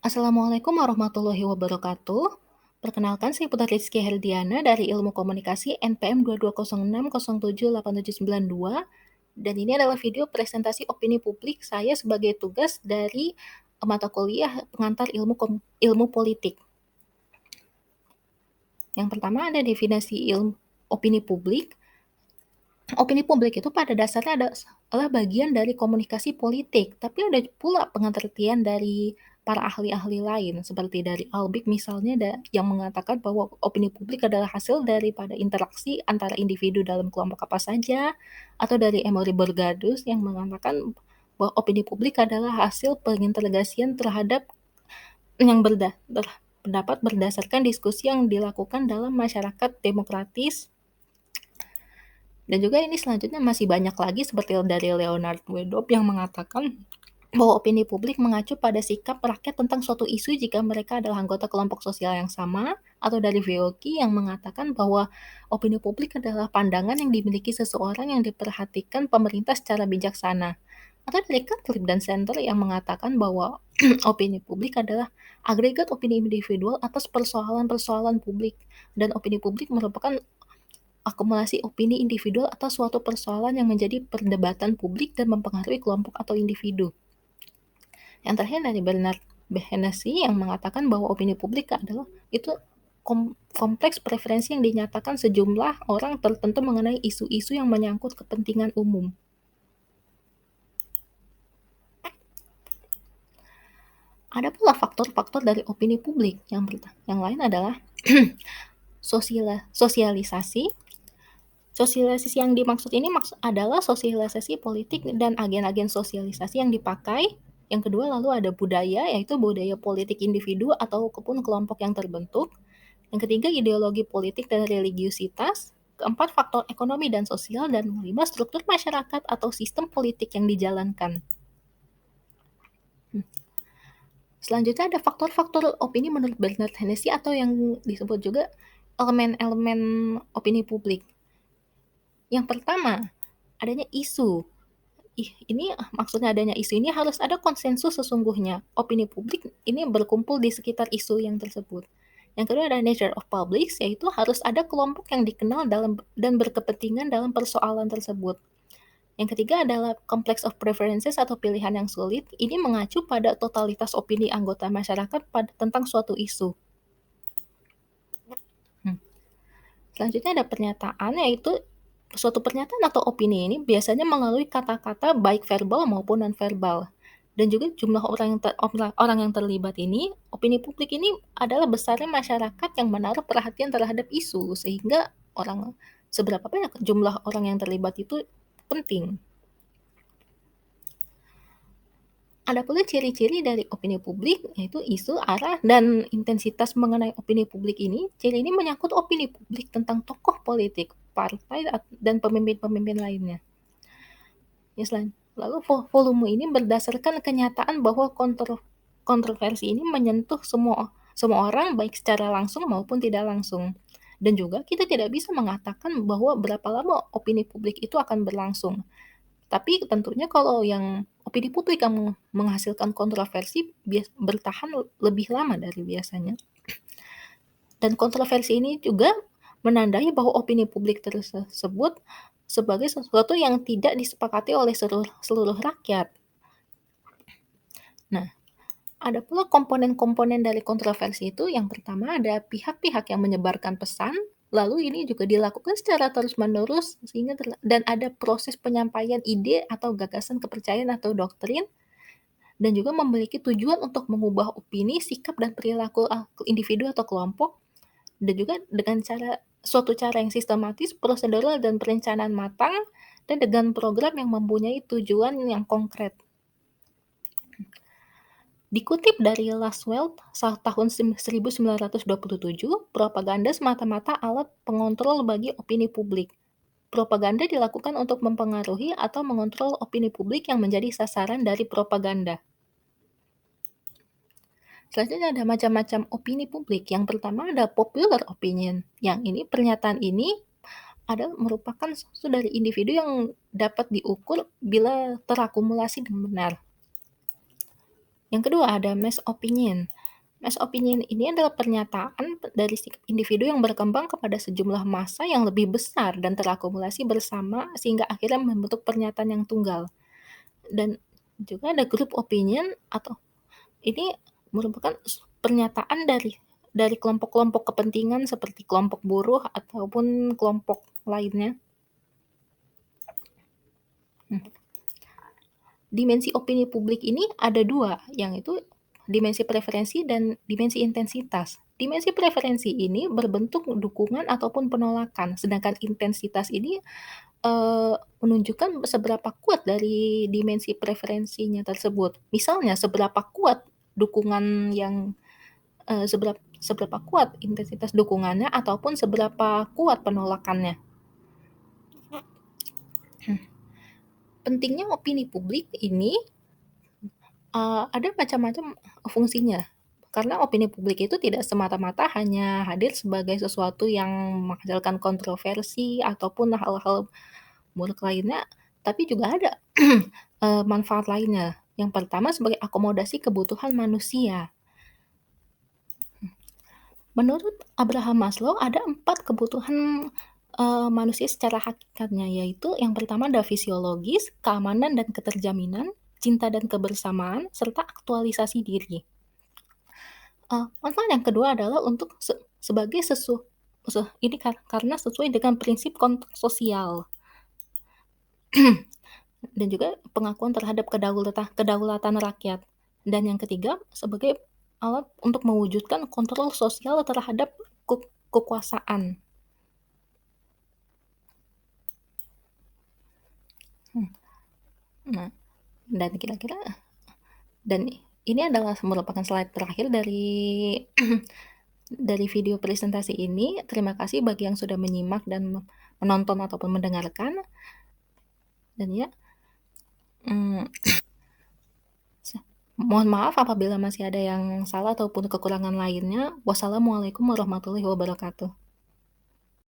Assalamualaikum warahmatullahi wabarakatuh. Perkenalkan, saya Putri Rizky Herdiana dari Ilmu Komunikasi NPM 2206078792 dan ini adalah video presentasi opini publik saya sebagai tugas dari mata kuliah pengantar ilmu politik. Yang pertama ada definisi opini publik. Opini publik itu pada dasarnya adalah bagian dari komunikasi politik, tapi ada pula pengertian dari para ahli-ahli lain, seperti dari Albig misalnya yang mengatakan bahwa opini publik adalah hasil daripada interaksi antara individu dalam kelompok apa saja, atau dari Emory Burgardus yang mengatakan bahwa opini publik adalah hasil pengintegrasian terhadap yang berpendapat berdasarkan diskusi yang dilakukan dalam masyarakat demokratis. Dan juga ini selanjutnya masih banyak lagi seperti dari Leonard Wedop yang mengatakan bahwa opini publik mengacu pada sikap rakyat tentang suatu isu jika mereka adalah anggota kelompok sosial yang sama, atau dari Vioki yang mengatakan bahwa opini publik adalah pandangan yang dimiliki seseorang yang diperhatikan pemerintah secara bijaksana. Atau dari Cutlip dan Center yang mengatakan bahwa opini publik adalah agregat opini individual atas persoalan-persoalan publik, dan opini publik merupakan akumulasi opini individual atas suatu persoalan yang menjadi perdebatan publik dan mempengaruhi kelompok atau individu. Yang terakhir dari Bernard Behenesi yang mengatakan bahwa opini publik adalah itu kompleks preferensi yang dinyatakan sejumlah orang tertentu mengenai isu-isu yang menyangkut kepentingan umum. Ada pula faktor-faktor dari opini publik. Yang lain adalah sosialisasi. Sosialisasi yang dimaksud ini adalah sosialisasi politik dan agen-agen sosialisasi yang dipakai. Yang kedua lalu ada budaya, yaitu budaya politik individu ataupun kelompok yang terbentuk. Yang ketiga ideologi politik dan religiusitas. Keempat faktor ekonomi dan sosial. Dan kelima struktur masyarakat atau sistem politik yang dijalankan. Selanjutnya ada faktor-faktor opini menurut Bernard Hennessy atau yang disebut juga elemen-elemen opini publik. Yang pertama, adanya isu. Ini maksudnya adanya isu ini harus ada konsensus sesungguhnya. Opini publik ini berkumpul di sekitar isu yang tersebut. Yang kedua ada nature of publics, yaitu harus ada kelompok yang dikenal dan berkepentingan dalam persoalan tersebut. Yang ketiga adalah complex of preferences atau pilihan yang sulit. Ini mengacu pada totalitas opini anggota masyarakat tentang suatu isu. Selanjutnya ada pernyataan, yaitu suatu pernyataan atau opini ini biasanya melalui kata-kata baik verbal maupun non-verbal. Dan juga jumlah orang yang terlibat ini, opini publik ini adalah besarnya masyarakat yang menaruh perhatian terhadap isu, sehingga seberapa banyak jumlah orang yang terlibat itu penting. Ada pula ciri-ciri dari opini publik, yaitu isu, arah, dan intensitas mengenai opini publik ini. Ciri ini menyangkut opini publik tentang tokoh politik, partai, dan pemimpin-pemimpin lainnya. Lalu volume ini berdasarkan kenyataan bahwa kontroversi ini menyentuh semua orang, baik secara langsung maupun tidak langsung. Dan juga kita tidak bisa mengatakan bahwa berapa lama opini publik itu akan berlangsung. Tapi tentunya kalau yang opini publik yang menghasilkan kontroversi bertahan lebih lama dari biasanya. Dan kontroversi ini juga menandai bahwa opini publik tersebut sebagai sesuatu yang tidak disepakati oleh seluruh rakyat. Nah, ada pula komponen-komponen dari kontroversi itu. Yang pertama ada pihak-pihak yang menyebarkan pesan, lalu ini juga dilakukan secara terus-menerus dan ada proses penyampaian ide atau gagasan kepercayaan atau doktrin, dan juga memiliki tujuan untuk mengubah opini, sikap, dan perilaku individu atau kelompok, dan juga dengan suatu cara yang sistematis, prosedural, dan perencanaan matang, dan dengan program yang mempunyai tujuan yang konkret. Dikutip dari Lasswell tahun 1927, propaganda semata-mata alat pengontrol bagi opini publik. Propaganda dilakukan untuk mempengaruhi atau mengontrol opini publik yang menjadi sasaran dari propaganda. Selanjutnya ada macam-macam opini publik. Yang pertama ada popular opinion. Yang ini pernyataan ini merupakan sesuatu dari individu yang dapat diukur bila terakumulasi dan benar. Yang kedua ada mass opinion. Mass opinion ini adalah pernyataan dari sikap individu yang berkembang kepada sejumlah massa yang lebih besar dan terakumulasi bersama sehingga akhirnya membentuk pernyataan yang tunggal. Dan juga ada group opinion atau ini merupakan pernyataan dari kelompok-kelompok kepentingan seperti kelompok buruh ataupun kelompok lainnya. Dimensi opini publik ini ada dua, yang itu dimensi preferensi dan dimensi intensitas. Dimensi preferensi ini berbentuk dukungan ataupun penolakan, sedangkan intensitas ini menunjukkan seberapa kuat dari dimensi preferensinya tersebut. Misalnya seberapa kuat dukungan yang seberapa kuat intensitas dukungannya ataupun seberapa kuat penolakannya. Pentingnya opini publik ini ada macam-macam fungsinya. Karena opini publik itu tidak semata-mata hanya hadir sebagai sesuatu yang menghasilkan kontroversi ataupun hal-hal buruk lainnya, tapi juga ada manfaat lainnya. Yang pertama sebagai akomodasi kebutuhan manusia. Menurut Abraham Maslow ada 4 kebutuhan manusia secara hakikatnya, yaitu yang pertama ada fisiologis, keamanan dan keterjaminan, cinta dan kebersamaan, serta aktualisasi diri. Manfaat yang kedua adalah untuk sebagai ini karena sesuai dengan prinsip kontrak sosial. Dan juga pengakuan terhadap kedaulatan rakyat. Dan yang ketiga sebagai alat untuk mewujudkan kontrol sosial terhadap kekuasaan. Nah, dan kira-kira dan ini adalah merupakan slide terakhir dari dari video presentasi ini. Terima kasih bagi yang sudah menyimak dan menonton ataupun mendengarkan. Dan ya, mohon maaf apabila masih ada yang salah ataupun kekurangan lainnya. Wassalamualaikum warahmatullahi wabarakatuh.